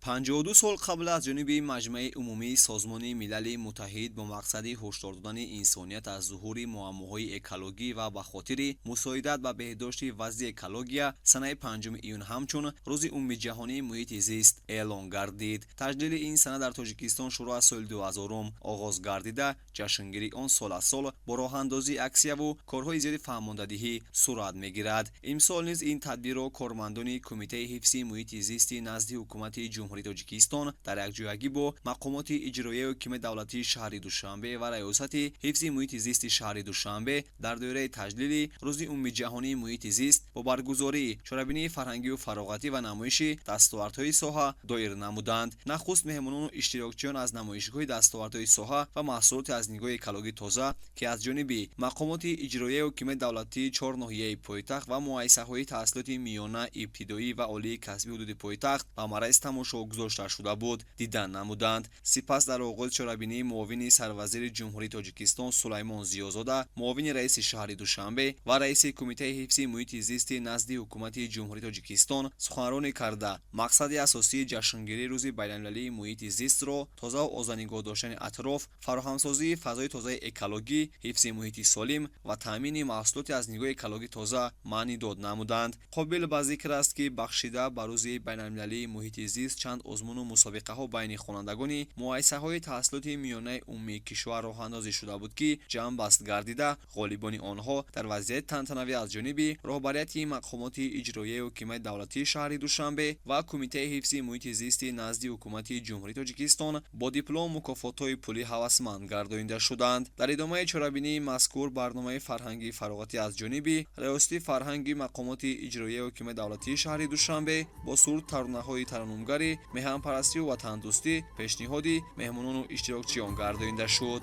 52 سال قبل از جانب مجمع عمومی سازمان ملل متحد با مقصد هشدار دادن انسانیت از ظهور معماهای اکولوژی و به خاطر مساعدت به بهداشت وضع اکولوژیا سنه 5 ایون همچون روز عمومی جهانی محیط زیست اعلان گردید. تجلیل این سنه در تاجیکستان شروع از سال 2000 آغاز گردیده، جشنگیری آن سال از سال با راه اندازی عکسیه و کارهای زیاد فرماندهی صورت میگیرد. امسال نیز این تدبیر را کارمندان کمیته حفظ محیط زیست نزد حکومت جمهوری تاجیکستان در یکجایگی با مقامات اجرایی حکومت دولتی شهر دوشنبه و ریاست حفظ محیط زیست شهر دوشنبه در دوره تجلیل روز عمومی جهانی محیط زیست با برگزاری چاره‌بینی فرهنگی و فراغتی و نمایش دستاوردهای ساحه دایر نمودند. نخست مهمانان و اشتراکچیان از نمایشگاه دستاوردهای ساحه و محصولات از نگاه اکولوژی تازه که از جانب مقامات اجرایی حکومت دولتی 4 ناحیه پایتخت و مؤسسه‌های تحصیلات میانه، ابتدایی و عالی کسبی حدود پایتخت و مرز تماشا گذاشته شده بود دیدن نمودند. سپس در آغاز چاره‌بینی معاون سروزیر جمهوری تاجیکستان سلیمان ضیازاده، معاون رئیس شهر دوشنبه و رئیس کمیته حفظ محیط زیست نزد حکومت جمهوری تاجیکستان سخنرانی کرده مقصد اساسی جشنگیری روز بین‌المللی محیط زیست را تازه و آذرنگاه داشتن اطراف، فراهمسازی فضای تازه اکولوژی، حفظ محیط سالم و تامین محصولات از نگاه اکولوژی تازه معنی داد نمودند. قابل به ذکر است که بخشیده بر روز بین‌المللی محیط زیست چند آزمون و مسابقه ها بین خوانندگان مؤسسه‌های تحصیلات میانه عمومی کشور راه اندازی شده بود که جمع بست گردیده غالبان آنها در وضعیت تنتنوی از جانب رهبریت مقامات اجرایی حکومت دولتی شهر دوشنبه و کمیته حفظ محیط زیست نزد حکومت جمهوری تاجیکستان با دیپلم مکافات‌های پولی هوسمند گردانیده شدند. در ادامه چاره‌بینی مذکور برنامه فرهنگی فراغتی از جانب ریاست فرهنگی مقامات اجرایی حکومت دولتی شهر دوشنبه با سرود ترانه‌های ترانه‌گری، میهن پرستی و وطن دوستی پیشنهادی مهمانان و اشتراکچیان گردانیده شد.